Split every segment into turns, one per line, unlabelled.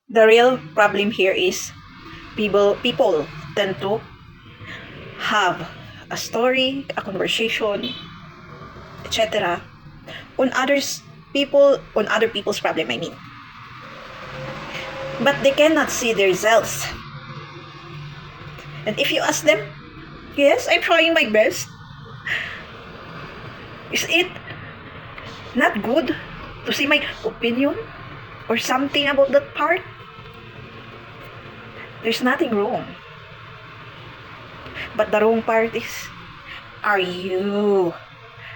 The real problem here is people tend to have a story, a conversation, etc. On other people's problem, I mean. But they cannot see themselves. And if you ask them, yes, I'm trying my best. Is it not good to see my opinion or something about that part? There's nothing wrong. But the wrong part is, are you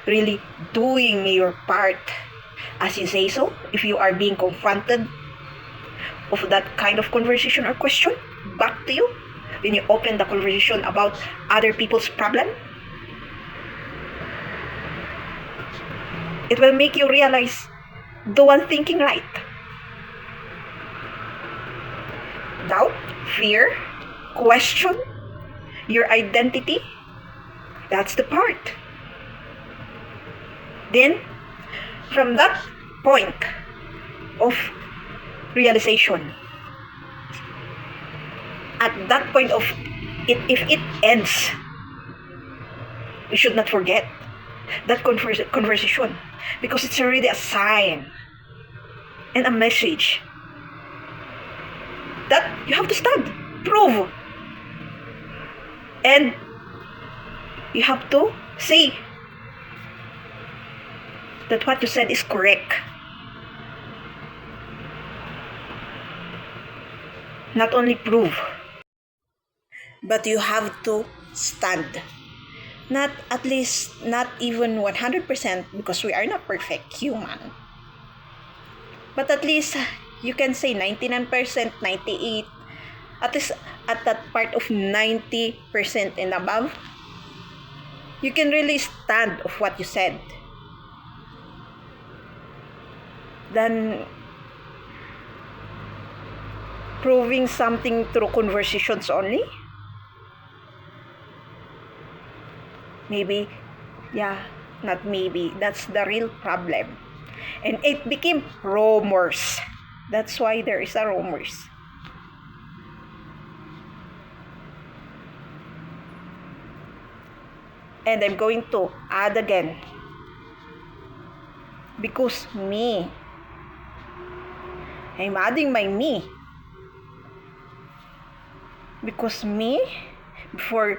really doing your part as you say so? If you are being confronted of that kind of conversation or question back to you, when you open the conversation about other people's problem, it will make you realize the one thinking right. Doubt, fear, question your identity. That's the part. Then, from that point of realization, at that point of it, if it ends, we should not forget that conversation, because it's already a sign and a message that you have to stand, prove, and you have to say that what you said is correct. Not only prove, but you have to stand. Not at least, not even 100%, because we are not perfect human. But at least you can say 99%, 98%, at least at that part of 90% and above, you can really stand of what you said. Then proving something through conversations only, maybe, not maybe, that's the real problem. And it became rumors. That's why there is a rumors. And I'm going to add again, because me, I'm adding my me, because me, before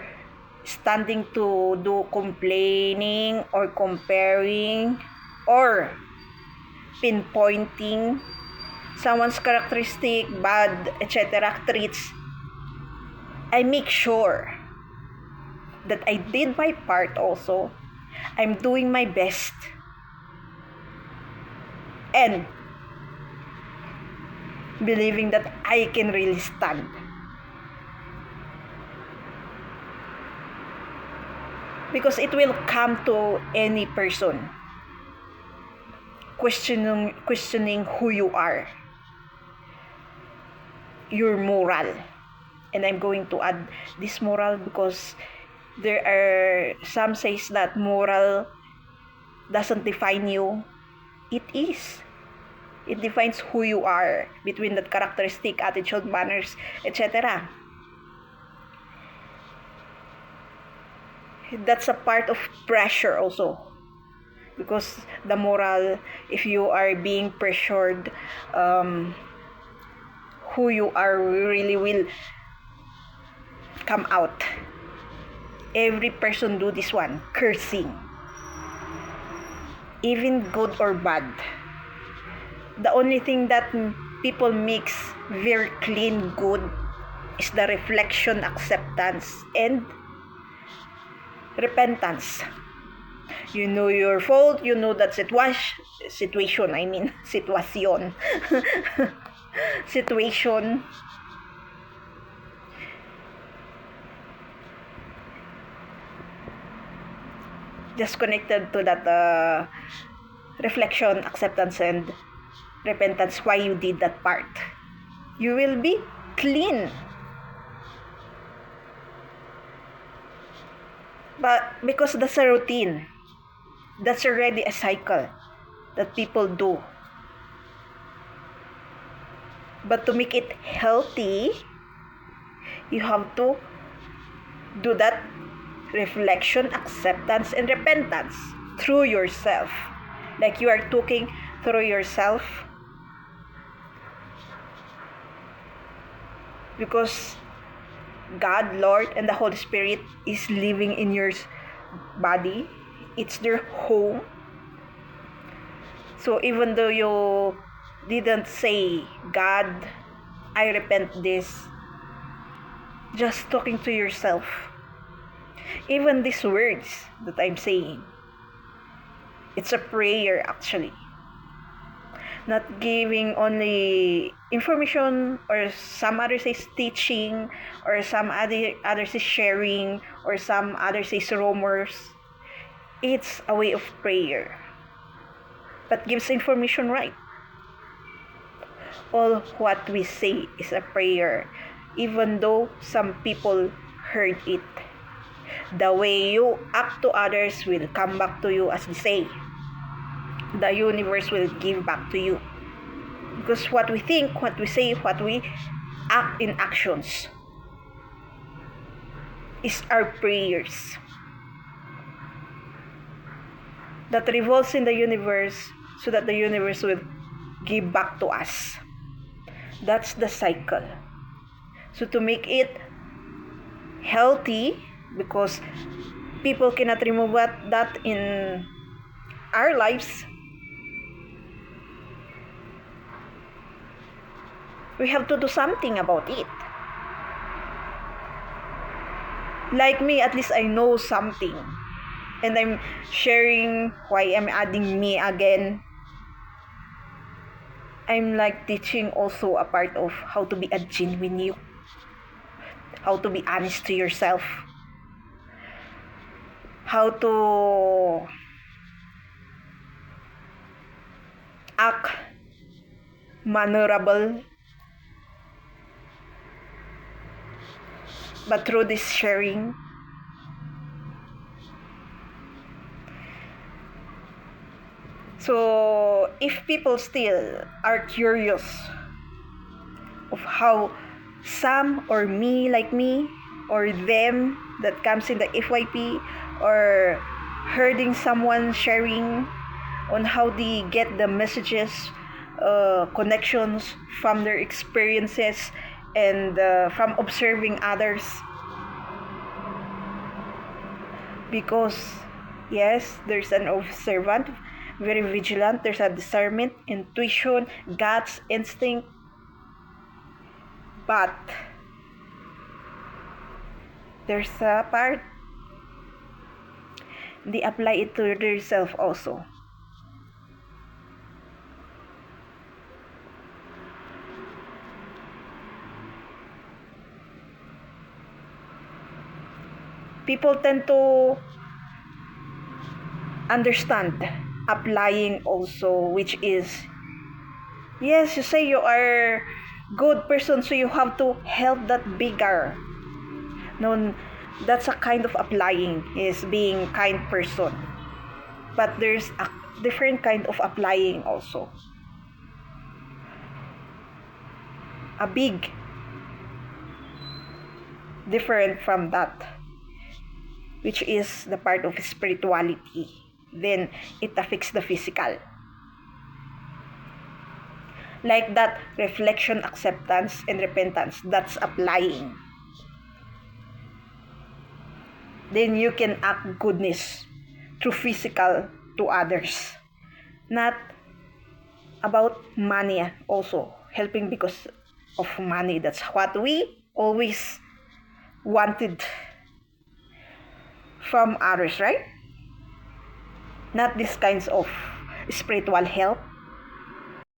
standing to do complaining or comparing or pinpointing someone's characteristic, bad, etc., traits, I make sure that I did my part also. I'm doing my best. And believing that I can really stand. Because it will come to any person questioning who you are, your moral. And I'm going to add this moral, because there are some says that moral doesn't define you. It is. It defines who you are, between that characteristic, attitude, manners, etc. That's a part of pressure also, because the moral, if you are being pressured, who you are really will come out. Every person do this one, cursing, even good or bad. The only thing that people mix very clean good is the reflection, acceptance, and repentance. You know your fault, you know that situation, I mean, situation. Situation. Just connected to that reflection, acceptance, and repentance, why you did that part. You will be clean. But because that's a routine, that's already a cycle that people do. But to make it healthy, you have to do that reflection, acceptance, and repentance through yourself. Like you are talking through yourself. Because God, Lord, and the Holy Spirit is living in your body. It's their home. So even though you didn't say, God, I repent this, just talking to yourself. Even these words that I'm saying, it's a prayer actually. Not giving only information, or some others is teaching, or some others is sharing, or some others is rumors. It's a way of prayer, but gives information, right? All what we say is a prayer, even though some people heard it. The way you act to others will come back to you, as they say. The universe will give back to you. Because what we think, what we say, what we act in actions is our prayers that revolves in the universe, so that the universe will give back to us. That's the cycle. So to make it healthy, because people cannot remove that in our lives, we have to do something about it. Like me, at least I know something. And I'm sharing why I'm adding me again. I'm like teaching also a part of how to be a genuine you. How to be honest to yourself. How to act mannerable. But through this sharing, so if people still are curious of how some, or me, like me, or them that comes in the FYP, or hearing someone sharing on how they get the messages, connections from their experiences, and from observing others. Because yes, there's an observant, very vigilant, there's a discernment, intuition, guts, instinct, but there's a part they apply it to themselves also. People tend to understand applying also, which is, yes, you say you are good person, so you have to help that bigger. No, that's a kind of applying, is being kind person. But there's a different kind of applying also. A big different from that, which is the part of spirituality. Then it affects the physical. Like that reflection, acceptance, and repentance, that's applying. Then you can act goodness through physical to others. Not about money also, helping because of money. That's what we always wanted from others, right? Not these kinds of spiritual help,